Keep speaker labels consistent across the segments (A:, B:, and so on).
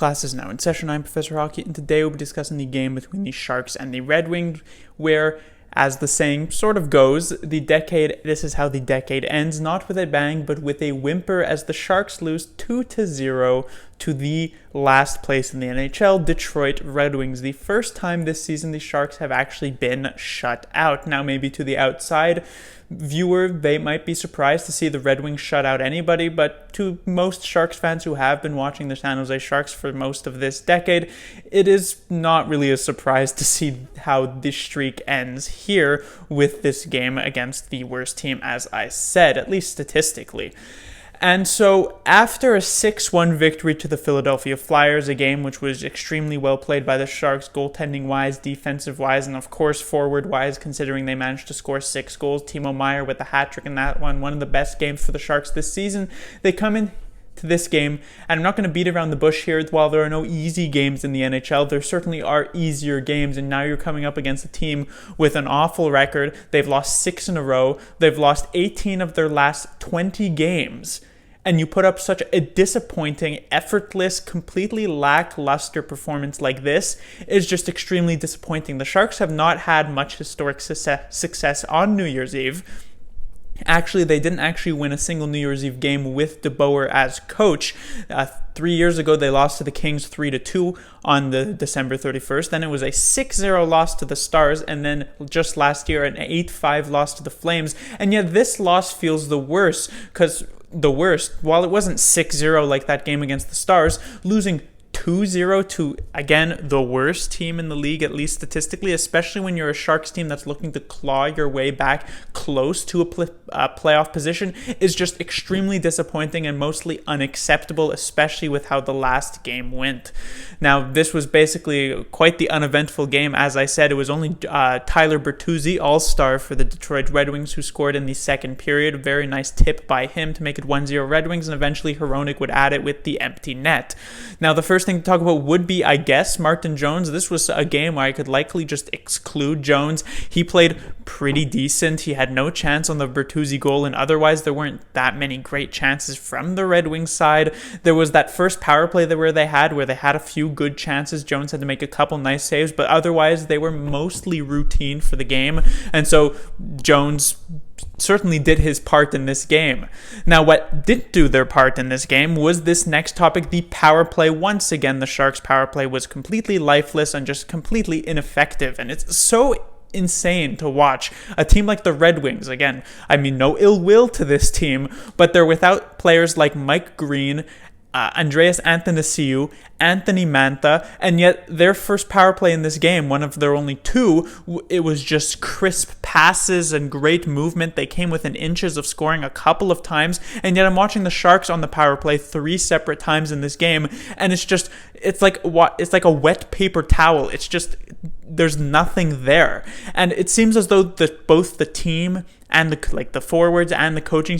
A: Class is now in session. I'm Professor Hockey, and today we'll be discussing the game between the Sharks and the Red Wings, where, as the saying sort of goes, this is how the decade ends, not with a bang, but with a whimper, as the Sharks lose 2-0 to the last place in the NHL, Detroit Red Wings. The first time this season the Sharks have actually been shut out. Now, maybe to the outside viewer, they might be surprised to see the Red Wings shut out anybody, but to most Sharks fans who have been watching the San Jose Sharks for most of this decade, it is not really a surprise to see how this streak ends here with this game against the worst team, as I said, at least statistically. And so, after a 6-1 victory to the Philadelphia Flyers, a game which was extremely well played by the Sharks, goaltending-wise, defensive-wise, and of course forward-wise, considering they managed to score 6 goals. Timo Meier with the hat-trick in that one of the best games for the Sharks this season. They come in to this game, and I'm not going to beat around the bush here. While there are no easy games in the NHL, there certainly are easier games, and now you're coming up against a team with an awful record. They've lost 6 in a row. They've lost 18 of their last 20 games. And you put up such a disappointing, effortless, completely lackluster performance like this is just extremely disappointing. The Sharks have not had much historic success on New Year's Eve. Actually, they didn't actually win a single New Year's Eve game with DeBoer as coach. 3 years ago, they lost to the Kings 3-2 on the December 31st. Then it was a 6-0 loss to the Stars, and then just last year, an 8-5 loss to the Flames. And yet this loss feels the worst, while it wasn't 6-0 like that game against the Stars, losing 2-0 to, again, the worst team in the league, at least statistically, especially when you're a Sharks team that's looking to claw your way back close to a playoff position, is just extremely disappointing and mostly unacceptable, especially with how the last game went. Now, this was basically quite the uneventful game. As I said, it was only Tyler Bertuzzi, all-star for the Detroit Red Wings, who scored in the second period. A very nice tip by him to make it 1-0 Red Wings, and eventually Hronek would add it with the empty net. Now, the first thing to talk about would be, I guess, Martin Jones. This was a game where I could likely just exclude Jones. He played pretty decent. He had no chance on the Bertuzzi goal, and otherwise there weren't that many great chances from the Red Wings side. There was that first power play where they had a few good chances. Jones had to make a couple nice saves, but otherwise they were mostly routine for the game, and so Jones certainly did his part in this game. Now, what didn't do their part in this game was this next topic, the power play. Once again, the Sharks' power play was completely lifeless and just completely ineffective, and it's so insane to watch a team like the Red Wings. Again, I mean, no ill will to this team, but they're without players like Mike Green, Andreas Athanasiou, Anthony Mantha, and yet their first power play in this game, one of their only two, it was just crisp passes and great movement. They came within inches of scoring a couple of times, and yet I'm watching the Sharks on the power play 3 separate times in this game, and it's like a wet paper towel. It's just, there's nothing there, and it seems as though both the team and the forwards and the coaching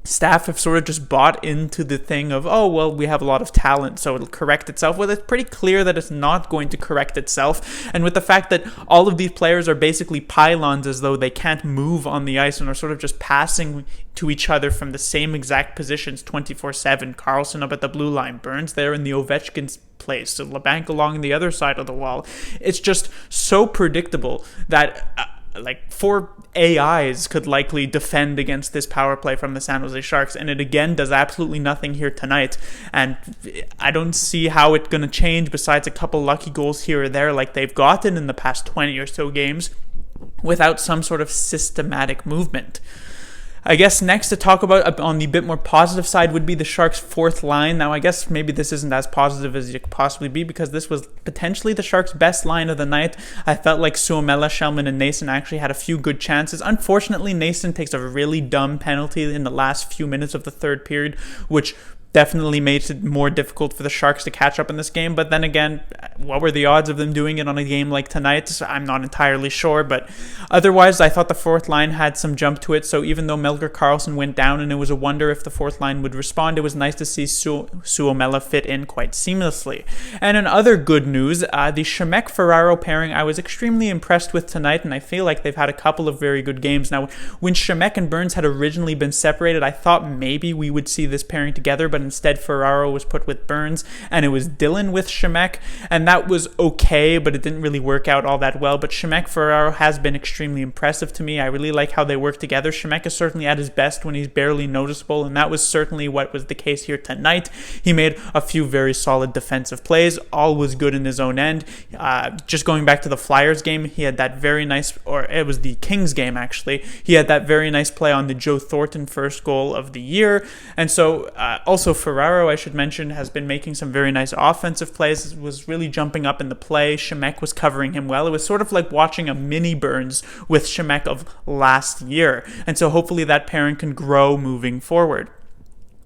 A: staff have sort of just bought into the thing of, oh, well, we have a lot of talent, so it'll correct itself. Well, it's pretty clear that it's not going to correct itself. And with the fact that all of these players are basically pylons, as though they can't move on the ice and are sort of just passing to each other from the same exact positions 24/7. Carlson up at the blue line, Burns there in the Ovechkin's place, so LeBanc along the other side of the wall. It's just so predictable that 4 AIs could likely defend against this power play from the San Jose Sharks, and it again does absolutely nothing here tonight, and I don't see how it's going to change besides a couple lucky goals here or there like they've gotten in the past 20 or so games without some sort of systematic movement. I guess next to talk about on the bit more positive side would be the Sharks' fourth line. Now, I guess maybe this isn't as positive as it could possibly be, because this was potentially the Sharks' best line of the night. I felt like Suomela, Shellman, and Nason actually had a few good chances. Unfortunately, Nason takes a really dumb penalty in the last few minutes of the third period, which definitely made it more difficult for the Sharks to catch up in this game. But then again, what were the odds of them doing it on a game like tonight? I'm not entirely sure, but otherwise I thought the fourth line had some jump to it. So even though Melker Karlsson went down and it was a wonder if the fourth line would respond, it was nice to see Suomela fit in quite seamlessly. And in other good news, the Shemek-Ferraro pairing I was extremely impressed with tonight, and I feel like they've had a couple of very good games. Now, when Shemek and Burns had originally been separated, I thought maybe we would see this pairing together, but but instead Ferraro was put with Burns, and it was Dillon with Shemek, and that was okay, but it didn't really work out all that well. But Shemek Ferraro has been extremely impressive to me. I really like how they work together. Shemek is certainly at his best when he's barely noticeable, and that was certainly what was the case here tonight. He made a few very solid defensive plays. All was good in his own end. Just going back to the Flyers game, he had that very nice, or it was the Kings game actually, he had that very nice play on the Joe Thornton first goal of the year. And so also Ferraro, I should mention, has been making some very nice offensive plays, was really jumping up in the play. Shemek was covering him well. It was sort of like watching a mini Burns with Shemek of last year. And so hopefully that pairing can grow moving forward.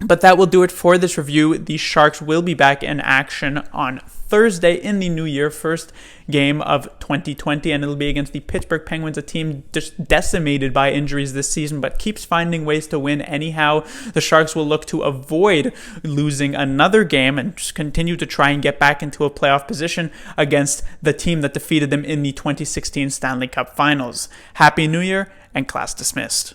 A: But that will do it for this review. The Sharks will be back in action on Thursday in the new year, first game of 2020, and it'll be against the Pittsburgh Penguins, a team just decimated by injuries this season, but keeps finding ways to win anyhow. The Sharks will look to avoid losing another game and just continue to try and get back into a playoff position against the team that defeated them in the 2016 Stanley Cup Finals. Happy New Year, and class dismissed.